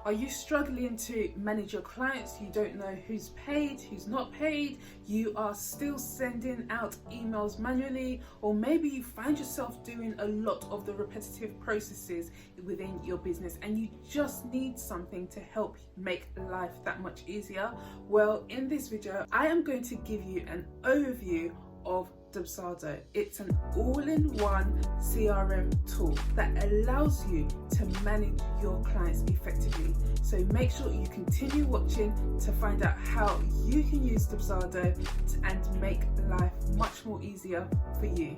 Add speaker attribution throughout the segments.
Speaker 1: Are you struggling to manage your clients? You don't know who's paid, who's not paid. You are still sending out emails manually, or maybe you find yourself doing a lot of the repetitive processes within your business and you just need something to help make life that much easier. Well, in this video, I am going to give you an overview of Dubsado. It's an all-in-one CRM tool that allows you to manage your clients effectively. So make sure you continue watching to find out how you can use Dubsado and make life much more easier for you.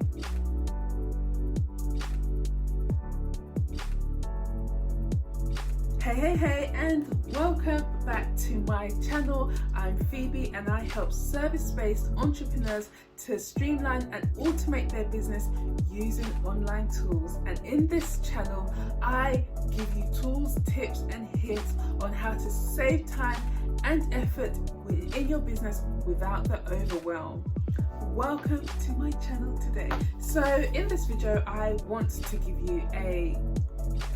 Speaker 1: Hey, and welcome back to my channel. I'm Phoebe and I help service-based entrepreneurs to streamline and automate their business using online tools. And in this channel, I give you tools, tips and hints on how to save time and effort in your business without the overwhelm. Welcome to my channel today. So in this video, I want to give you a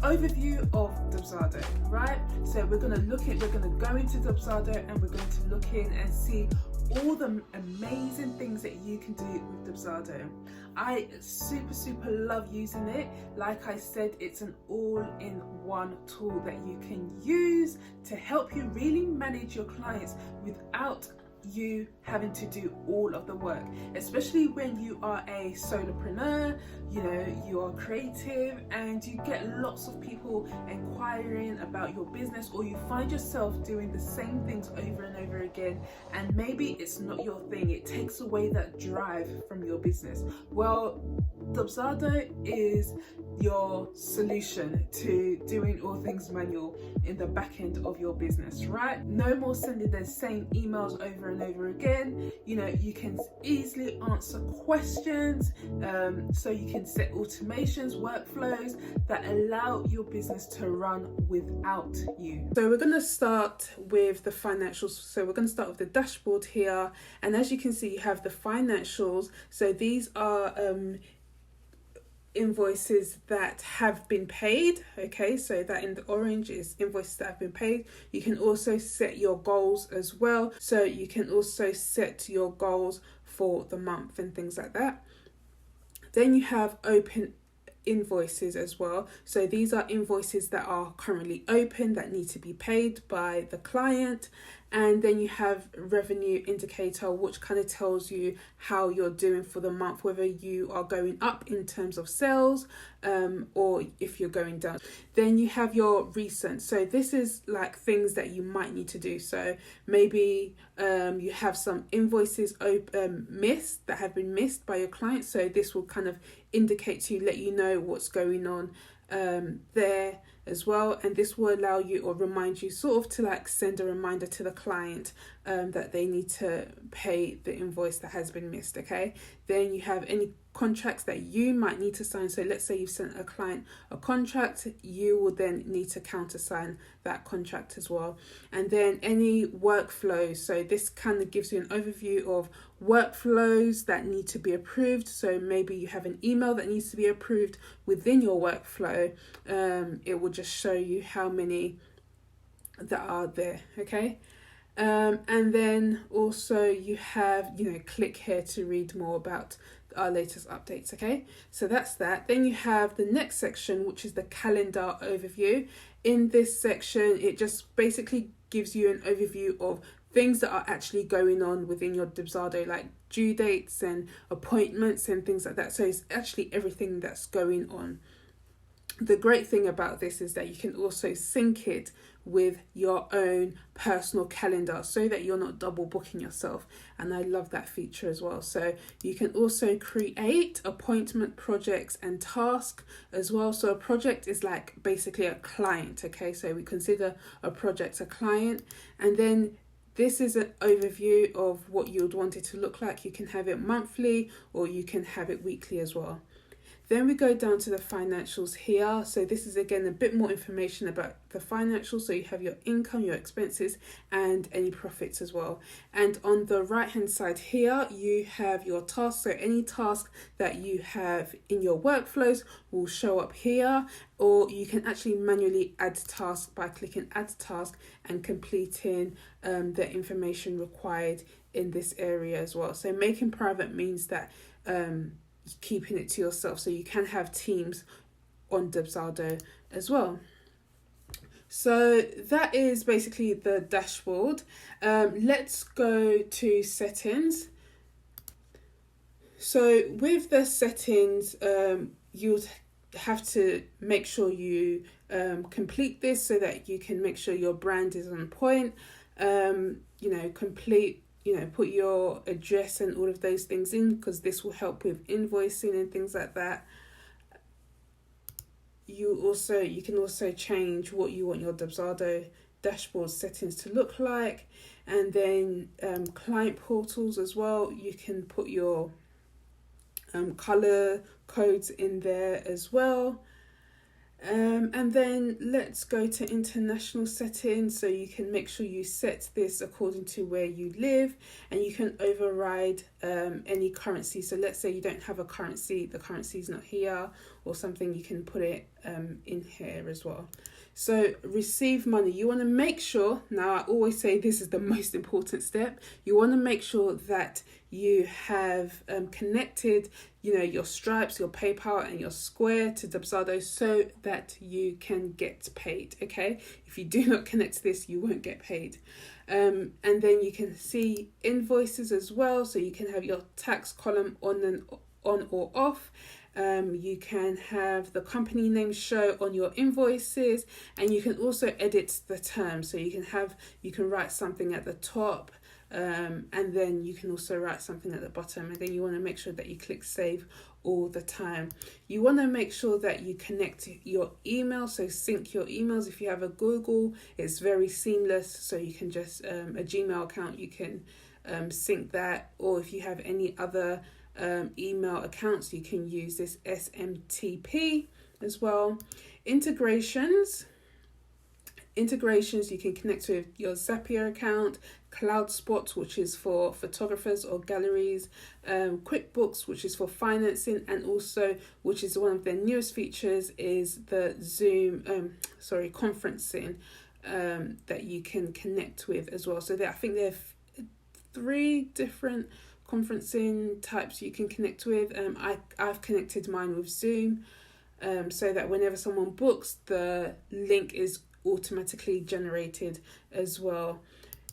Speaker 1: overview of Dubsado, right? So we're going to go into Dubsado and we're going to look in and see all the amazing things that you can do with Dubsado. I super love using it. Like I said, it's an all-in-one tool that you can use to help you really manage your clients without you having to do all of the work, especially when you are a solopreneur. You know, you are creative and you get lots of people inquiring about your business, or you find yourself doing the same things over and over again, and maybe it's not your thing. It takes away that drive from your business. Well, Dubsado is your solution to doing all things manual in the back end of your business, right? No more sending the same emails over and over again. You know, you can easily answer questions, so you can set automations, workflows that allow your business to run without you. So we're going to start with the financials. So we're going to start with the dashboard here, and as you can see, you have the financials. So these are invoices that have been paid. Okay, so that in the orange is invoices that have been paid. You can also set your goals as well, so you can also set your goals for the month and things like that. Then you have open invoices as well. So these are invoices that are currently open that need to be paid by the client. And then you have revenue indicator, which kind of tells you how you're doing for the month, whether you are going up in terms of sales, or if you're going down. Then you have your recent. So this is like things that you might need to do. So maybe you have some invoices missed that have been missed by your client. So this will kind of indicate to you, let you know what's going on there as well, and this will allow you or remind you sort of to like send a reminder to the client that they need to pay the invoice that has been missed. Okay, then you have any contracts that you might need to sign. So let's say you've sent a client a contract, you will then need to countersign that contract as well. And then any workflows, so this kind of gives you an overview of workflows that need to be approved. So maybe you have an email that needs to be approved within your workflow. It will just show you how many that are there. Okay, and then also you have, click here to read more about our latest updates. Okay, so that's that. Then you have the next section, which is the calendar overview. In this section, it just basically gives you an overview of things that are actually going on within your Dubsado, like due dates and appointments and things like that. So it's actually everything that's going on. The great thing about this is that you can also sync it with your own personal calendar so that you're not double booking yourself. And I love that feature as well. So you can also create appointment projects and tasks as well. So a project is like basically a client. Okay, so we consider a project a client. And then this is an overview of what you'd want it to look like. You can have it monthly or you can have it weekly as well. Then we go down to the financials here. So this is again a bit more information about the financials. So you have your income, your expenses, and any profits as well. And on the right hand side here, you have your tasks. So any task that you have in your workflows will show up here, or you can actually manually add task by clicking add task and completing the information required in this area as well. So making private means that keeping it to yourself, so you can have teams on Dubsado as well. So that is basically the dashboard. Let's go to settings. So with the settings, you'd have to make sure you complete this so that you can make sure your brand is on point. Put your address and all of those things in, because this will help with invoicing and things like that. You can also change what you want your Dubsado dashboard settings to look like, and then client portals as well. You can put your color codes in there as well. And then let's go to international settings, so you can make sure you set this according to where you live, and you can override any currency. So let's say you don't have a currency, the currency is not here or something, you can put it in here as well. So receive money, you want to make sure, now I always say this is the most important step, you want to make sure that you have connected your Stripes, your PayPal and your Square to Dubsado so that you can get paid. Okay, if you do not connect to this, you won't get paid. And then you can see invoices as well, so you can have your tax column on or off. You can have the company name show on your invoices, and you can also edit the terms. So you can write something at the top, and then you can also write something at the bottom, and then you want to make sure that you click save all the time. You want to make sure that you connect your email, so sync your emails. If you have a Google, it's very seamless, so you can just a Gmail account, you can sync that, or if you have any other email accounts, you can use this SMTP as well. Integrations, you can connect with your Zapier account, CloudSpot, which is for photographers or galleries, QuickBooks, which is for financing, and also, which is one of their newest features, is the Zoom conferencing that you can connect with as well. So I think there are 3 different conferencing types you can connect with. I've connected mine with Zoom, so that whenever someone books, the link is automatically generated as well.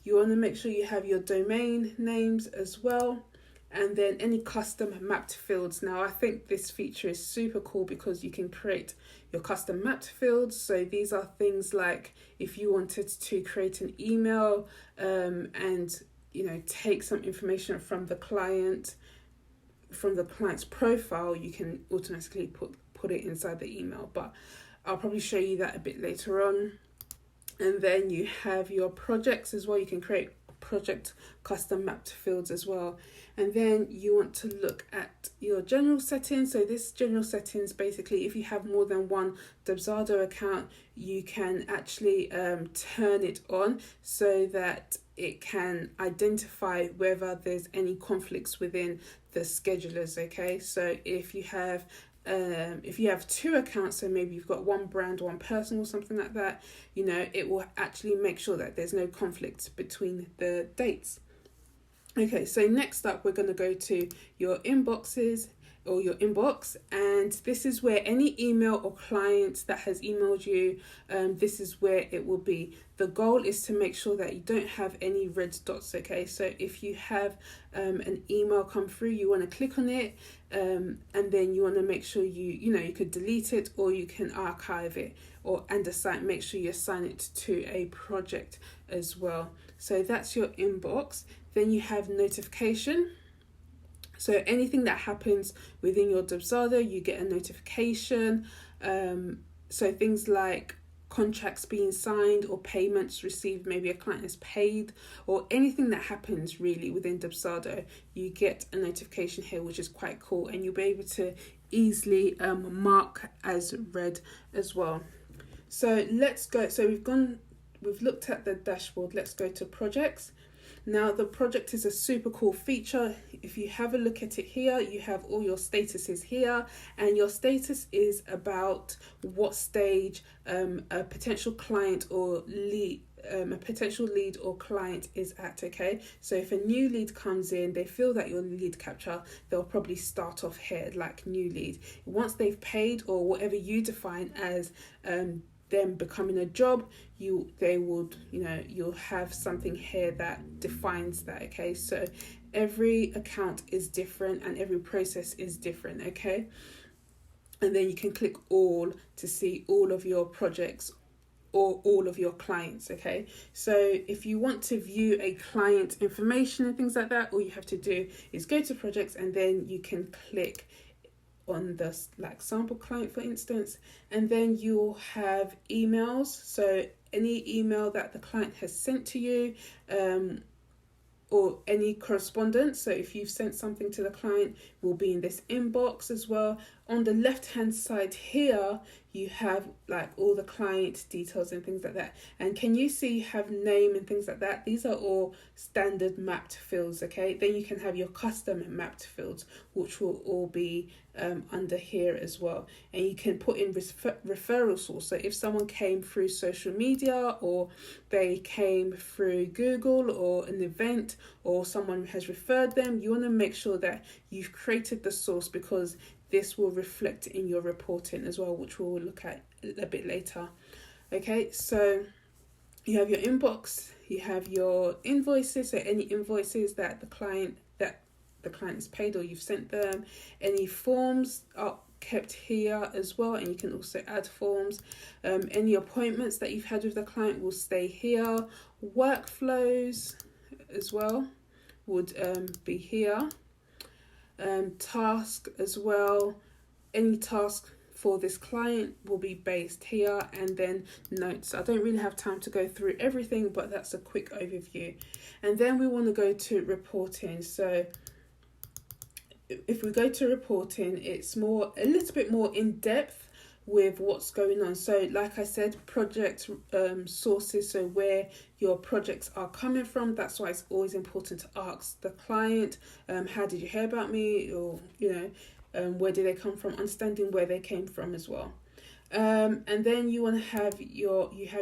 Speaker 1: You want to make sure you have your domain names as well, and then any custom mapped fields. Now I think this feature is super cool because you can create your custom mapped fields. So these are things like if you wanted to create an email and take some information from the client's profile, you can automatically put it inside the email, but I'll probably show you that a bit later on. And then you have your projects as well. You can create project custom mapped fields as well. And then you want to look at your general settings. So this general settings, basically, if you have more than one Dubsado account, you can actually turn it on so that it can identify whether there's any conflicts within the schedulers. Okay, so if you have 2 accounts, so maybe you've got one brand, one personal, something like that, it will actually make sure that there's no conflict between the dates. Okay, so next up, we're going to go to your inboxes or your inbox, and this is where any email or client that has emailed you, this is where it will be. The goal is to make sure that you don't have any red dots. Okay, so if you have an email come through, you want to click on it, and then you want to make sure you could delete it, or you can archive it, make sure you assign it to a project as well. So that's your inbox. Then you have notification. So anything that happens within your Dubsado, you get a notification. So things like contracts being signed or payments received, maybe a client is paid, or anything that happens really within Dubsado, you get a notification here, which is quite cool. And you'll be able to easily mark as read as well. So let's go. So we've looked at the dashboard. Let's go to projects. Now the project is a super cool feature. If you have a look at it here, you have all your statuses here, and your status is about what stage a potential client or lead a potential lead or client is at. Okay, so if a new lead comes in, they feel that your lead capture, they'll probably start off here like new lead. Once they've paid, or whatever you define as them becoming a job, you'll have something here that defines that. Okay, so every account is different and every process is different. Okay, and then you can click all to see all of your projects or all of your clients. Okay, so if you want to view a client information and things like that, all you have to do is go to projects, and then you can click on the like sample client, for instance, and then you'll have emails. So any email that the client has sent to you, or any correspondence, so if you've sent something to the client, will be in this inbox as well. On the left hand side here, you have like all the client details and things like that. And can you see you have name and things like that? These are all standard mapped fields. Okay, then you can have your custom mapped fields, which will all be under here as well. And you can put in referral source. So if someone came through social media, or they came through Google or an event, or someone has referred them, you want to make sure that you've created the source, because this will reflect in your reporting as well, which we'll look at a bit later. Okay, so you have your inbox, you have your invoices, so any invoices that the client is paid or you've sent them. Any forms are kept here as well, and you can also add forms. Any appointments that you've had with the client will stay here. Workflows as well would be here. Task as well, any task for this client will be based here, and then notes. I don't really have time to go through everything, but that's a quick overview. And then we want to go to reporting. So if we go to reporting, it's a little bit more in depth with what's going on. So like I said, project sources, so where your projects are coming from. That's why it's always important to ask the client, how did you hear about me, or where did they come from, understanding where they came from as well. And then you want to have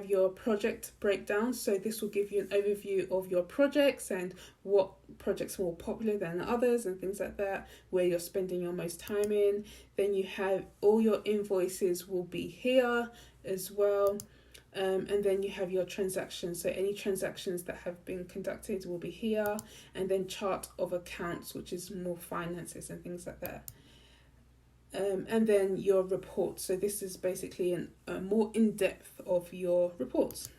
Speaker 1: your project breakdown. So this will give you an overview of your projects and what projects are more popular than others and things like that, where you're spending your most time in. Then you have all your invoices will be here as well. And then you have your transactions. So any transactions that have been conducted will be here. And then chart of accounts, which is more finances and things like that. And then your reports. So this is basically a more in-depth of your reports.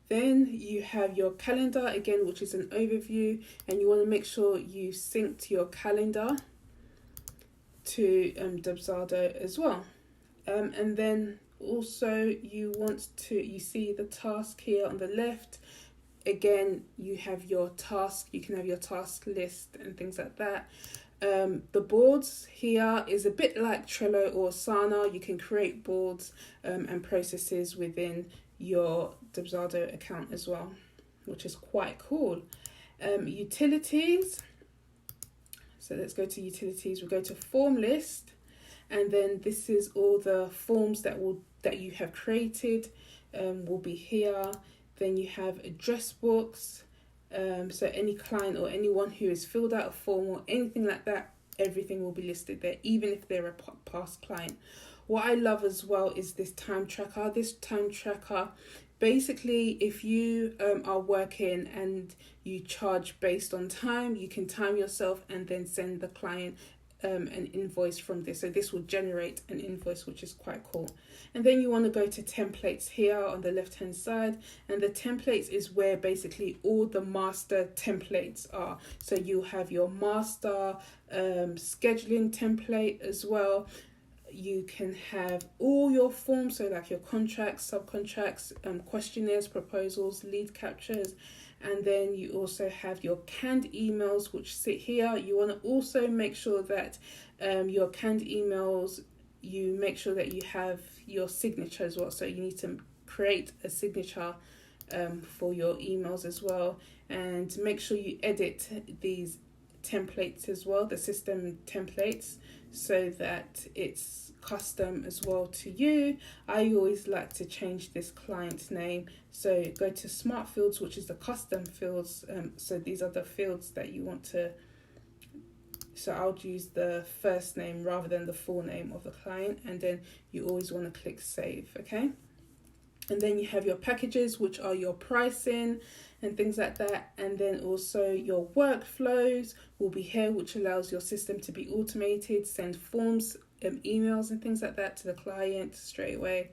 Speaker 1: Then you have your calendar again, which is an overview, and you want to make sure you synced your calendar to Dubsado as well. And then also you see the task here on the left. Again, you have your task. You can have your task list and things like that. The boards here is a bit like Trello or Asana. You can create boards and processes within your Dubsado account as well, which is quite cool. Utilities. So let's go to utilities. We'll go to form list, and then this is all the forms that you have created will be here. Then you have address books. So any client or anyone who has filled out a form or anything like that, everything will be listed there, even if they're a past client. What I love as well is this time tracker. This time tracker, basically, if you are working and you charge based on time, you can time yourself and then send the client an invoice from this. So this will generate an invoice, which is quite cool. And then you want to go to templates here on the left hand side, and the templates is where basically all the master templates are. So you have your master scheduling template as well. you can have all your forms, so like your contracts, subcontracts, questionnaires, proposals, lead captures, and then you also have your canned emails which sit here. You want to also make sure that your canned emails, you make sure that you have your signature as well, so you need to create a signature for your emails as well, and make sure you edit these templates as well, the system templates, so that it's custom as well to you. I always like to change this client name, so go to smart fields, which is the custom fields. So these are the fields that you want to, so I'll use the first name rather than the full name of the client, and then you always want to click save. Okay, and then you have your packages, which are your pricing and things like that, and then also your workflows will be here, which allows your system to be automated, send forms, emails and things like that to the client straight away.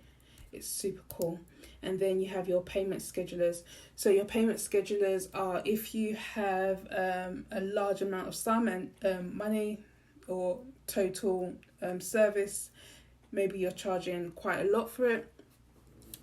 Speaker 1: It's super cool. And then you have your payment schedulers. So your payment schedulers are if you have a large amount of sum and money or total service, maybe you're charging quite a lot for it,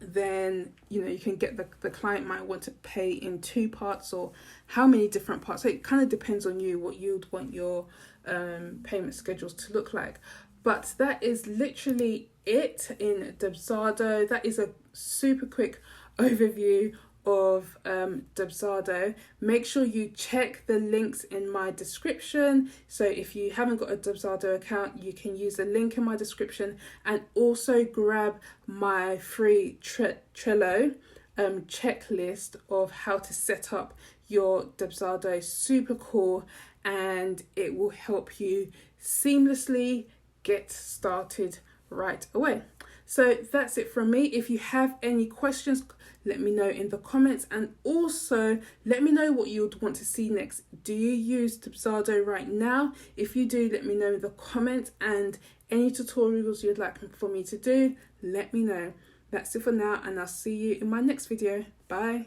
Speaker 1: then you can get the client might want to pay in 2 parts or how many different parts. So it kind of depends on you what you'd want your payment schedules to look like. But that is literally it in Dubsado. That is a super quick overview of Dubsado. Make sure you check the links in my description. So if you haven't got a Dubsado account, you can use the link in my description, and also grab my free Trello checklist of how to set up your Dubsado. Super cool, and it will help you seamlessly get started right away. So that's it from me. If you have any questions, let me know in the comments, and also let me know what you would want to see next. Do you use Dubsado right now? If you do, let me know in the comments, and any tutorials you'd like for me to do, let me know. That's it for now, and I'll see you in my next video. Bye.